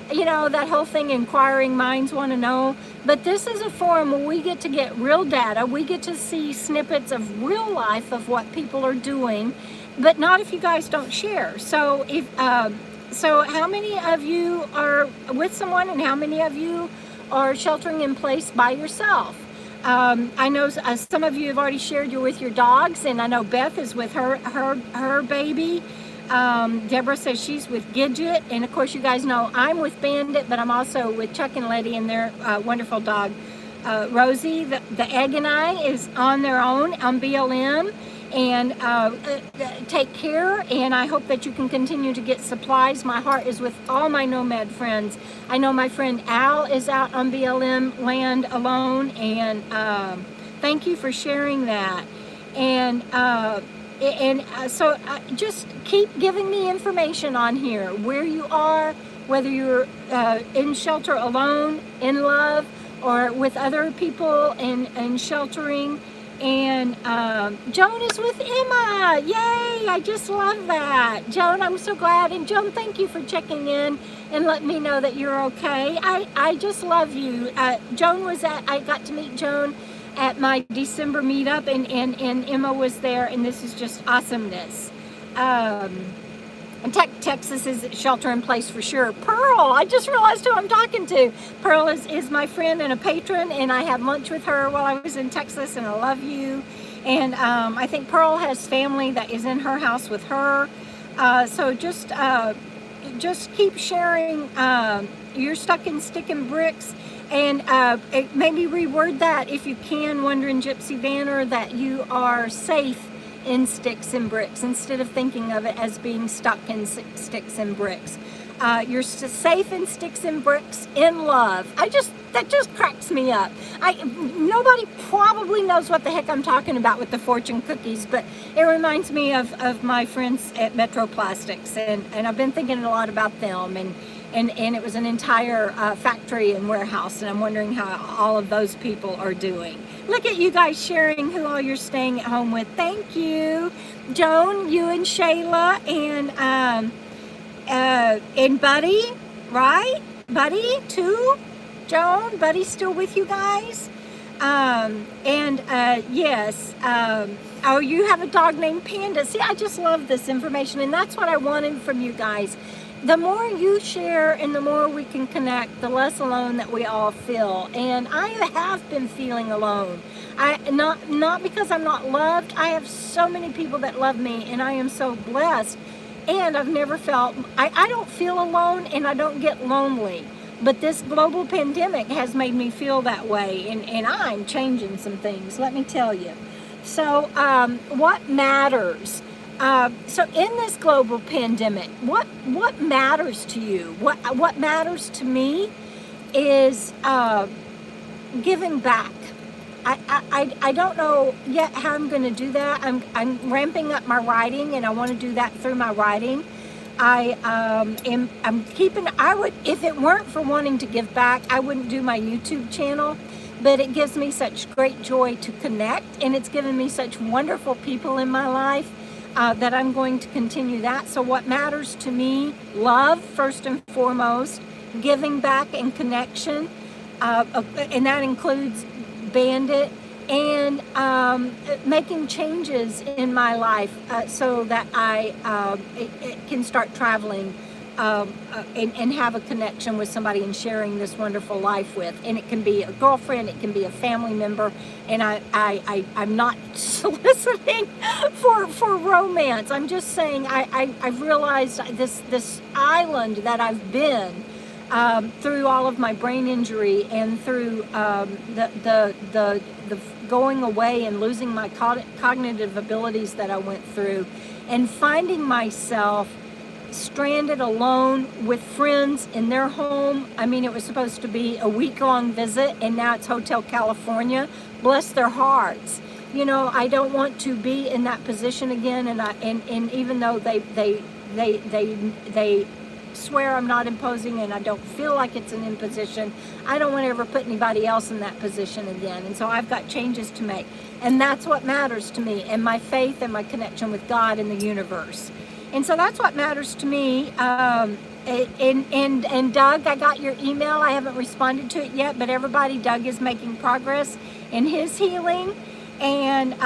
that whole thing, inquiring minds want to know. But this is a forum where we get to get real data. We get to see snippets of real life of what people are doing, but not if you guys don't share. So so how many of you are with someone and how many of you are sheltering in place by yourself? I know some of you have already shared you're with your dogs, and I know Beth is with her baby. Debra says she's with Gidget, and of course you guys know I'm with Bandit, but I'm also with Chuck and Letty and their wonderful dog Rosie. The Egg and I is on their own on BLM, and take care, and I hope that you can continue to get supplies. My heart is with all my nomad friends. I know my friend Al is out on BLM land alone, and thank you for sharing that. And just keep giving me information on here, where you are, whether you're in shelter alone, in love, or with other people and sheltering. And Joan is with Emma. Yay! I just love that. Joan, I'm so glad. And Joan, thank you for checking in and letting me know that you're okay. I just love you. I got to meet Joan at my December meetup, and Emma was there, and this is just awesomeness. And Texas is shelter in place for sure. Pearl, I just realized who I'm talking to. Pearl is my friend and a patron, and I had lunch with her while I was in Texas, and I love you. And I think Pearl has family that is in her house with her. So just keep sharing. You're stuck in stick and bricks, and maybe reword that if you can, Wondering Gypsy Vanner, that you are safe in sticks and bricks, instead of thinking of it as being stuck in sticks and bricks. You're safe in sticks and bricks in love. That just cracks me up. Nobody probably knows what the heck I'm talking about with the fortune cookies, but it reminds me of my friends at Metro Plastics, and I've been thinking a lot about them, and it was an entire factory and warehouse, and I'm wondering how all of those people are doing. Look at you guys sharing who all you're staying at home with. Thank you. Joan, you and Shayla, and Buddy, right? Buddy, too? Joan, Buddy's still with you guys? Yes. Oh, you have a dog named Panda. See, I just love this information, and that's what I wanted from you guys. The more you share and the more we can connect, the less alone that we all feel. And I have been feeling alone. Not because I'm not loved. I have so many people that love me, and I am so blessed. And I've never felt, I don't feel alone, and I don't get lonely. But this global pandemic has made me feel that way, and I'm changing some things, let me tell you. So what matters? So in this global pandemic, what matters to you? What matters to me is giving back. I don't know yet how I'm going to do that. I'm ramping up my writing, and I want to do that through my writing. I'm keeping. If it weren't for wanting to give back, I wouldn't do my YouTube channel. But it gives me such great joy to connect, and it's given me such wonderful people in my life. That I'm going to continue that. So what matters to me, love first and foremost, giving back and connection, and that includes Bandit, and making changes in my life so that I can start traveling and have a connection with somebody and sharing this wonderful life with. And it can be a girlfriend, it can be a family member, and I'm not soliciting for romance. I'm just saying I've realized this island that I've been through all of my brain injury and through the going away and losing my cognitive abilities that I went through, and finding myself stranded alone with friends in their home. I mean, it was supposed to be a week-long visit, and now it's Hotel California. Bless their hearts. You know, I don't want to be in that position again, and even though they swear I'm not imposing, and I don't feel like it's an imposition, I don't want to ever put anybody else in that position again. And so I've got changes to make, and that's what matters to me, and my faith and my connection with God and the universe. And so that's what matters to me. And Doug, I got your email. I haven't responded to it yet, but everybody, Doug is making progress in his healing. And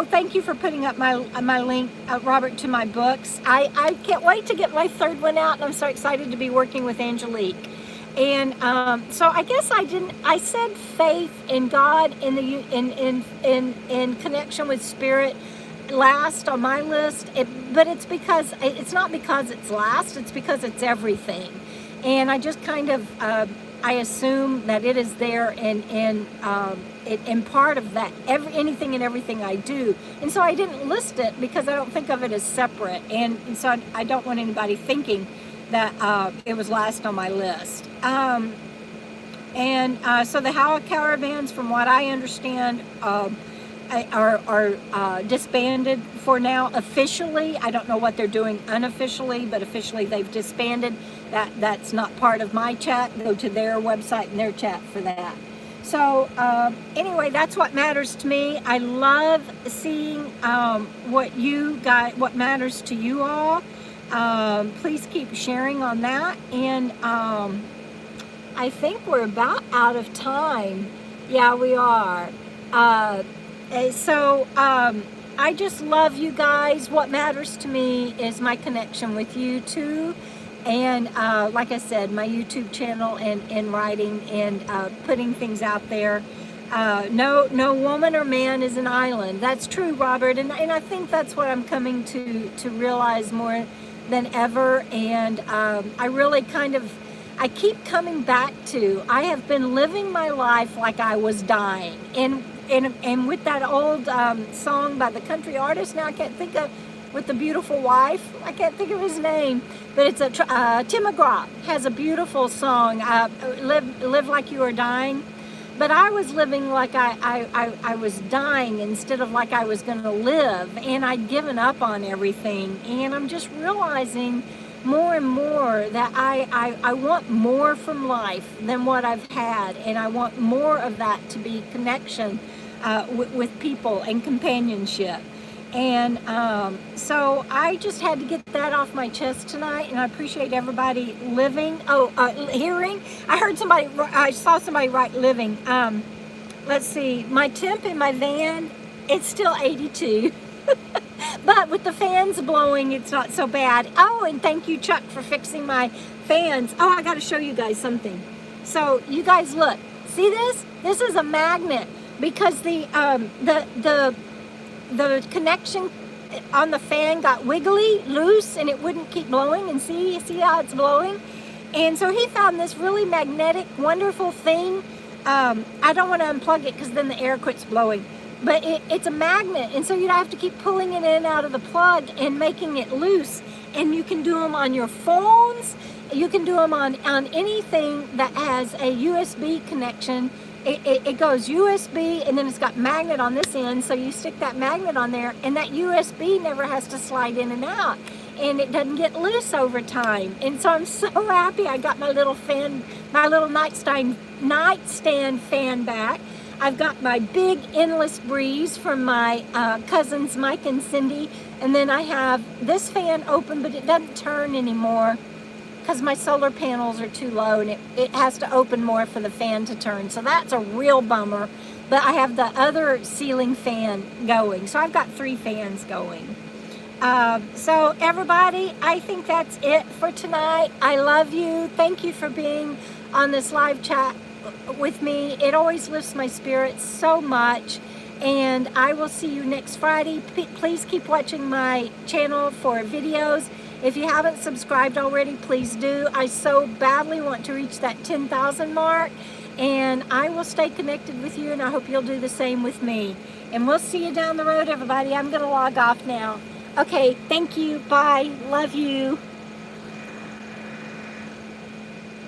thank you for putting up my link, Robert, to my books. I can't wait to get my third one out, and I'm so excited to be working with Angelique. And so I guess I said faith in God in connection with Spirit last on my list, but it's not because it's last, it's because it's everything. And I just kind of I assume that it is there, and part of that anything and everything I do. And so I didn't list it because I don't think of it as separate, and so I don't want anybody thinking that it was last on my list. So the Howa caravans, from what I understand, are disbanded for now officially. I don't know what they're doing unofficially, but officially they've disbanded. That's not part of my chat. Go to their website and their chat for that. So anyway, that's what matters to me. I love seeing what matters to you all. Please keep sharing on that. And I think we're about out of time. Yeah, we are. I just love you guys. What matters to me is my connection with you too. And like I said, my YouTube channel and writing and putting things out there. No woman or man is an island. That's true, Robert. And I think that's what I'm coming to realize more than ever. And I really I keep coming back to, I have been living my life like I was dying. And with that old song by the country artist, now I can't think of, with the beautiful wife, I can't think of his name, but it's Tim McGraw has a beautiful song, live like you are dying. But I was living like I was dying instead of like I was going to live, and I'd given up on everything. And I'm just realizing more and more that I want more from life than what I've had, and I want more of that to be connection with people and companionship. And so I just had to get that off my chest tonight, and I appreciate everybody hearing. I saw somebody write living. Let's see, my temp in my van, it's still 82. But with the fans blowing, it's not so bad. Oh, and thank you, Chuck, for fixing my fans. Oh, I got to show you guys something. So you guys look, see this? This is a magnet, because the connection on the fan got wiggly, loose, and it wouldn't keep blowing. And see how it's blowing? And so he found this really magnetic, wonderful thing. I don't want to unplug it because then the air quits blowing. But it's a magnet, and so you don't have to keep pulling it in and out of the plug and making it loose. And you can do them on your phones. You can do them on anything that has a USB connection. It goes USB, and then it's got magnet on this end, so you stick that magnet on there, and that USB never has to slide in and out, and it doesn't get loose over time. And so I'm so happy I got my little fan, my little nightstand fan back. I've got my big Endless Breeze from my cousins Mike and Cindy, and then I have this fan open, but it doesn't turn anymore because my solar panels are too low, and it has to open more for the fan to turn. So that's a real bummer. But I have the other ceiling fan going. So I've got 3 fans going. So everybody, I think that's it for tonight. I love you. Thank you for being on this live chat with me. It always lifts my spirits so much. And I will see you next Friday. Please keep watching my channel for videos. If you haven't subscribed already, please do. I so badly want to reach that 10,000 mark, and I will stay connected with you, and I hope you'll do the same with me. And we'll see you down the road, everybody. I'm going to log off now. Okay, thank you. Bye. Love you.